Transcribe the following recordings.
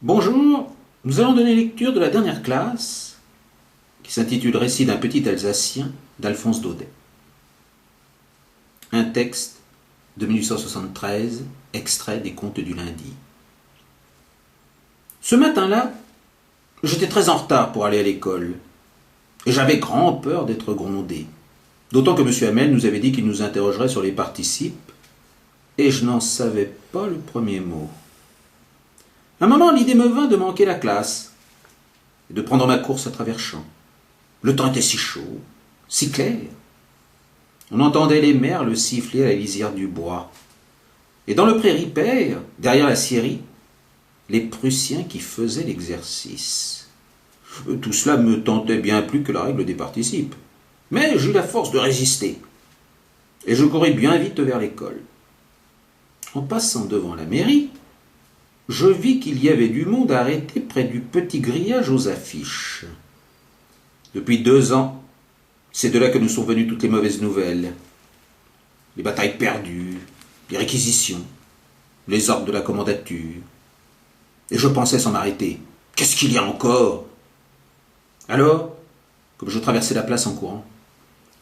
Bonjour, nous allons donner lecture de la dernière classe qui s'intitule Récit d'un petit Alsacien d'Alphonse Daudet. Un texte de 1873, extrait des Contes du lundi. Ce matin-là, j'étais très en retard pour aller à l'école et j'avais grand peur d'être grondé. D'autant que M. Hamel nous avait dit qu'il nous interrogerait sur les participes et je n'en savais pas le premier mot. À un moment, l'idée me vint de manquer la classe et de prendre ma course à travers champs. Le temps était si chaud, si clair. On entendait les merles siffler à la lisière du bois. Et dans le prairie pair, derrière la scierie, les Prussiens qui faisaient l'exercice. Tout cela me tentait bien plus que la règle des participes. Mais j'eus la force de résister. Et je courais bien vite vers l'école. En passant devant la mairie, je vis qu'il y avait du monde arrêté près du petit grillage aux affiches. Depuis 2 ans, c'est de là que nous sont venues toutes les mauvaises nouvelles. Les batailles perdues, les réquisitions, les ordres de la commandature. Et je pensais sans m'arrêter. Qu'est-ce qu'il y a encore? Alors, comme je traversais la place en courant,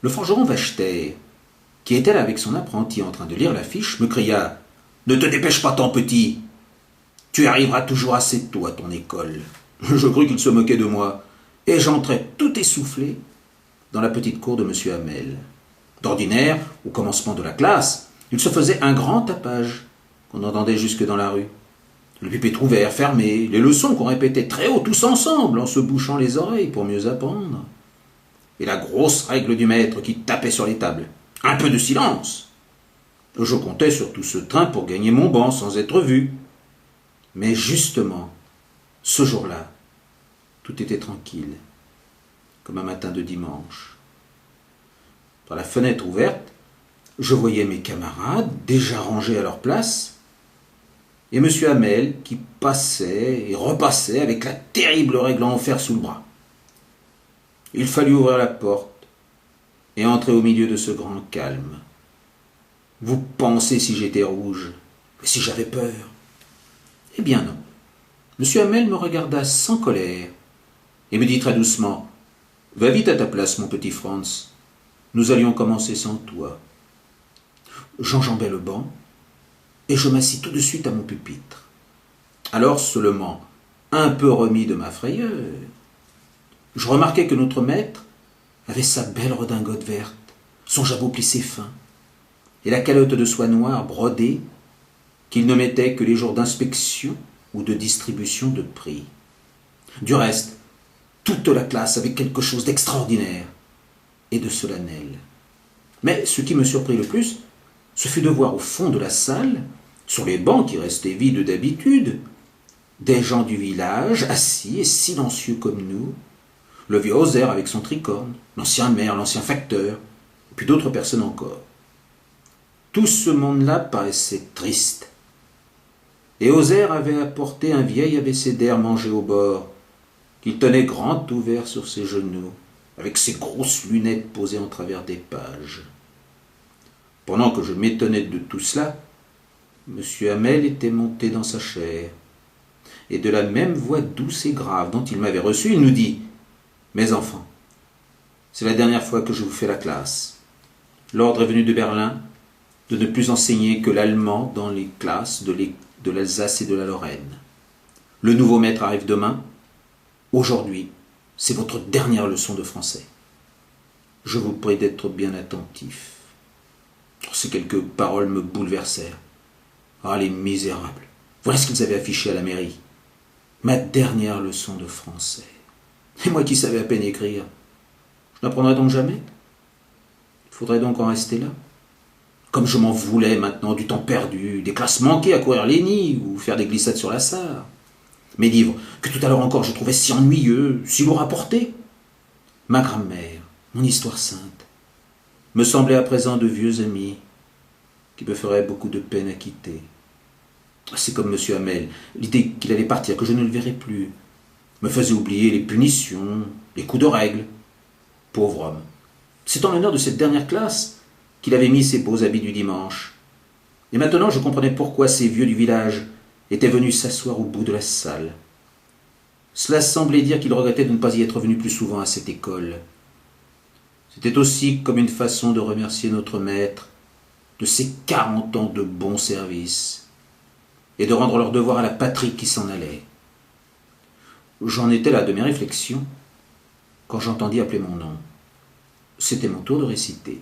le forgeron Wachter, qui était là avec son apprenti en train de lire l'affiche, me cria « Ne te dépêche pas tant petit, tu arriveras toujours assez tôt à ton école. » Je crus qu'il se moquait de moi, et j'entrai tout essoufflé dans la petite cour de M. Hamel. D'ordinaire, au commencement de la classe, il se faisait un grand tapage qu'on entendait jusque dans la rue. Le pupitre ouvert, fermé, les leçons qu'on répétait très haut tous ensemble en se bouchant les oreilles pour mieux apprendre. Et la grosse règle du maître qui tapait sur les tables. Un peu de silence. Je comptais sur tout ce train pour gagner mon banc sans être vu. Mais justement, ce jour-là, tout était tranquille, comme un matin de dimanche. Par la fenêtre ouverte, je voyais mes camarades déjà rangés à leur place, et M. Hamel qui passait et repassait avec la terrible règle en fer sous le bras. Il fallut ouvrir la porte et entrer au milieu de ce grand calme. Vous pensez si j'étais rouge, et si j'avais peur? Eh bien non. M. Hamel me regarda sans colère et me dit très doucement « Va vite à ta place, mon petit Franz. Nous allions commencer sans toi. » J'enjambai le banc et je m'assis tout de suite à mon pupitre. Alors seulement, un peu remis de ma frayeur, je remarquai que notre maître avait sa belle redingote verte, son jabot plissé fin, et la calotte de soie noire brodée qu'il ne mettait que les jours d'inspection ou de distribution de prix. Du reste, toute la classe avait quelque chose d'extraordinaire et de solennel. Mais ce qui me surprit le plus, ce fut de voir au fond de la salle, sur les bancs qui restaient vides d'habitude, des gens du village, assis et silencieux comme nous, le vieux Hauser avec son tricorne, l'ancien maire, l'ancien facteur, et puis d'autres personnes encore. Tout ce monde-là paraissait triste. Et Hauser avait apporté un vieil abécédaire mangé au bord, qu'il tenait grand ouvert sur ses genoux, avec ses grosses lunettes posées en travers des pages. Pendant que je m'étonnais de tout cela, M. Hamel était monté dans sa chaire, et de la même voix douce et grave dont il m'avait reçu, il nous dit « Mes enfants, c'est la dernière fois que je vous fais la classe. L'ordre est venu de Berlin de ne plus enseigner que l'allemand dans les classes de l'Alsace et de la Lorraine. Le nouveau maître arrive demain. Aujourd'hui, c'est votre dernière leçon de français. Je vous prie d'être bien attentifs. » Ces quelques paroles me bouleversèrent. Ah, les misérables! Voilà ce qu'ils avaient affiché à la mairie. Ma dernière leçon de français. Et moi qui savais à peine écrire. Je n'apprendrai donc jamais? Il faudrait donc en rester là? Comme je m'en voulais maintenant du temps perdu, des classes manquées à courir les nids ou faire des glissades sur la Sarre. Mes livres, que tout à l'heure encore je trouvais si ennuyeux, si lourds à porter. Ma grammaire, mon histoire sainte, me semblaient à présent de vieux amis qui me feraient beaucoup de peine à quitter. C'est comme M. Hamel, l'idée qu'il allait partir, que je ne le verrais plus, me faisait oublier les punitions, les coups de règle. Pauvre homme. C'est en l'honneur de cette dernière classe qu'il avait mis ses beaux habits du dimanche. Et maintenant je comprenais pourquoi ces vieux du village étaient venus s'asseoir au bout de la salle, Cela semblait dire qu'il regrettait de ne pas y être venu plus souvent à cette école. C'était aussi comme une façon de remercier notre maître de ses 40 ans de bons services et de rendre leur devoir à la patrie qui s'en allait. J'en étais là de mes réflexions quand j'entendis appeler mon nom. C'était mon tour de réciter.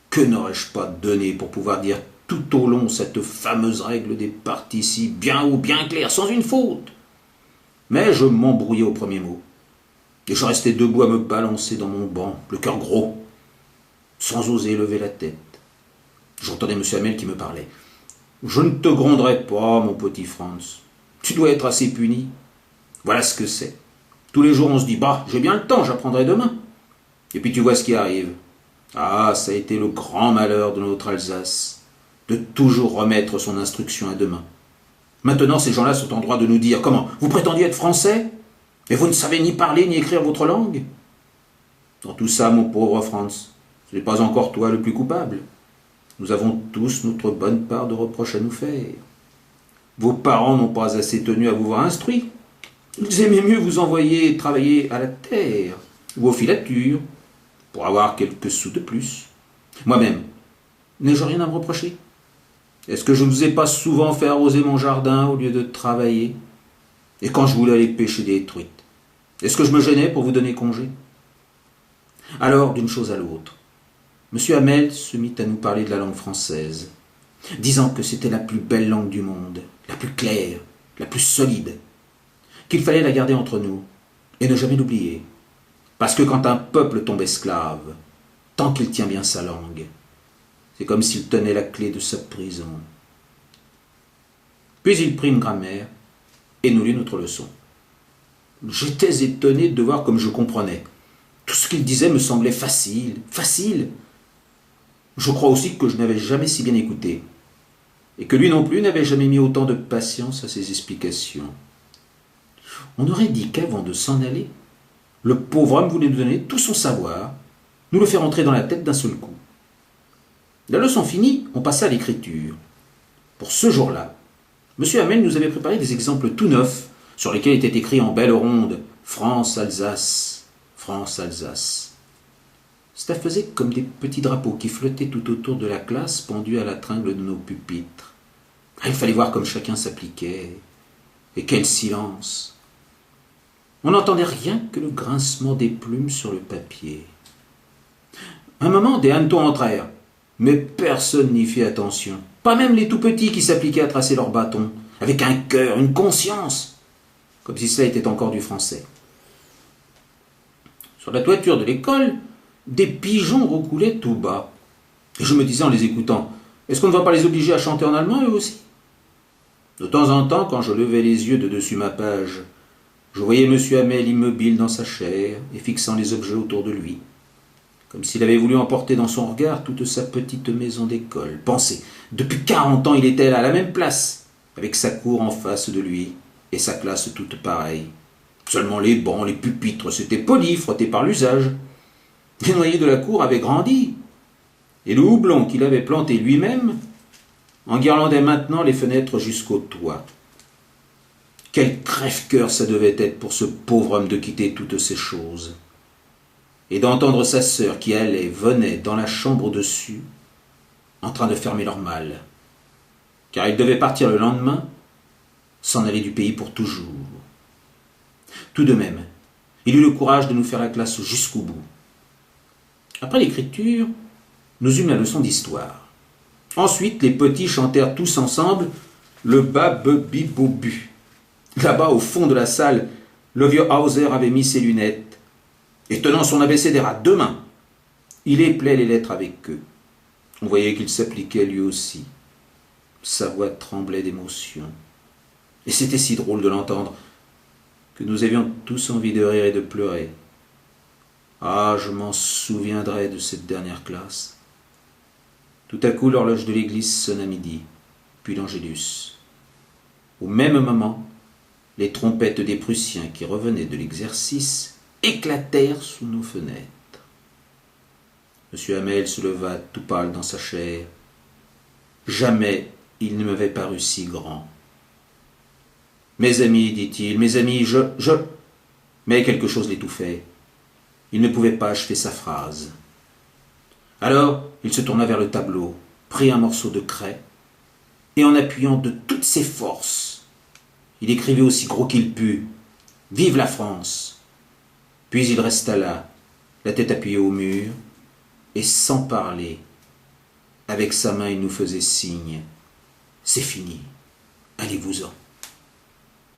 Que n'aurais-je pas donné pour pouvoir dire tout au long cette fameuse règle des participes bien haut, bien clair, sans une faute. Mais je m'embrouillais au premier mot. Et je restais debout à me balancer dans mon banc, le cœur gros, sans oser lever la tête. J'entendais M. Hamel qui me parlait. « Je ne te gronderai pas, mon petit Franz. Tu dois être assez puni. Voilà ce que c'est. Tous les jours, on se dit, bah, j'ai bien le temps, j'apprendrai demain. Et puis tu vois ce qui arrive. Ah, ça a été le grand malheur de notre Alsace, de toujours remettre son instruction à demain. Maintenant, ces gens-là sont en droit de nous dire, comment, vous prétendiez être français, et vous ne savez ni parler ni écrire votre langue? Dans tout ça, mon pauvre Franz, ce n'est pas encore toi le plus coupable. Nous avons tous notre bonne part de reproches à nous faire. Vos parents n'ont pas assez tenu à vous voir instruit. Ils aimaient mieux vous envoyer travailler à la terre ou aux filatures pour avoir quelques sous de plus. Moi-même, n'ai-je rien à me reprocher? Est-ce que je ne vous ai pas souvent fait arroser mon jardin au lieu de travailler? Et quand je voulais aller pêcher des truites, est-ce que je me gênais pour vous donner congé? Alors, d'une chose à l'autre, M. Hamel se mit à nous parler de la langue française, disant que c'était la plus belle langue du monde, la plus claire, la plus solide, qu'il fallait la garder entre nous et ne jamais l'oublier. Parce que quand un peuple tombe esclave, tant qu'il tient bien sa langue, c'est comme s'il tenait la clé de sa prison. Puis il prit une grammaire et nous lut notre leçon. J'étais étonné de voir comme je comprenais. Tout ce qu'il disait me semblait facile, facile. Je crois aussi que je n'avais jamais si bien écouté, et que lui non plus n'avait jamais mis autant de patience à ses explications. On aurait dit qu'avant de s'en aller, le pauvre homme voulait nous donner tout son savoir, nous le faire entrer dans la tête d'un seul coup. La leçon finie, on passa à l'écriture. Pour ce jour-là, M. Hamel nous avait préparé des exemples tout neufs sur lesquels était écrit en belle ronde « France-Alsace, France-Alsace ». Cela faisait comme des petits drapeaux qui flottaient tout autour de la classe pendus à la tringle de nos pupitres. Il fallait voir comme chacun s'appliquait. Et quel silence! On n'entendait rien que le grincement des plumes sur le papier. Un moment, des hannetons entrèrent, mais personne n'y fit attention. Pas même les tout-petits qui s'appliquaient à tracer leur bâton, avec un cœur, une conscience, comme si cela était encore du français. Sur la toiture de l'école, des pigeons roucoulaient tout bas. Et je me disais en les écoutant, est-ce qu'on ne va pas les obliger à chanter en allemand eux aussi? De temps en temps, quand je levais les yeux de dessus ma page, je voyais M. Hamel immobile dans sa chaire et fixant les objets autour de lui, comme s'il avait voulu emporter dans son regard toute sa petite maison d'école. Pensez, depuis 40 ans il était là, à la même place, avec sa cour en face de lui et sa classe toute pareille. Seulement les bancs, les pupitres s'étaient polis, frottés par l'usage. Les noyers de la cour avaient grandi, et le houblon qu'il avait planté lui-même enguirlandait maintenant les fenêtres jusqu'au toit. Quel crève-cœur ça devait être pour ce pauvre homme de quitter toutes ces choses, et d'entendre sa sœur qui allait, venait dans la chambre au-dessus, en train de fermer leur mal, car il devait partir le lendemain, s'en aller du pays pour toujours. Tout de même, il eut le courage de nous faire la classe jusqu'au bout. Après l'écriture, nous eûmes la leçon d'histoire. Ensuite, les petits chantèrent tous ensemble le Babebiboubu. Là-bas, au fond de la salle, le vieux Hauser avait mis ses lunettes et, tenant son abécédaire à deux mains, il éplait les lettres avec eux. On voyait qu'il s'appliquait lui aussi. Sa voix tremblait d'émotion. Et c'était si drôle de l'entendre que nous avions tous envie de rire et de pleurer. Ah, je m'en souviendrai de cette dernière classe. Tout à coup, l'horloge de l'église sonna midi, puis l'Angélus. Au même moment, les trompettes des Prussiens qui revenaient de l'exercice éclatèrent sous nos fenêtres. M. Hamel se leva tout pâle dans sa chair. Jamais il ne m'avait paru si grand. Mes amis, dit-il, mes amis, Mais quelque chose l'étouffait. Il ne pouvait pas achever sa phrase. Alors, il se tourna vers le tableau, prit un morceau de craie, et en appuyant de toutes ses forces, il écrivit aussi gros qu'il put « Vive la France !» Puis il resta là, la tête appuyée au mur, et sans parler, avec sa main il nous faisait signe « C'est fini, allez-vous-en !»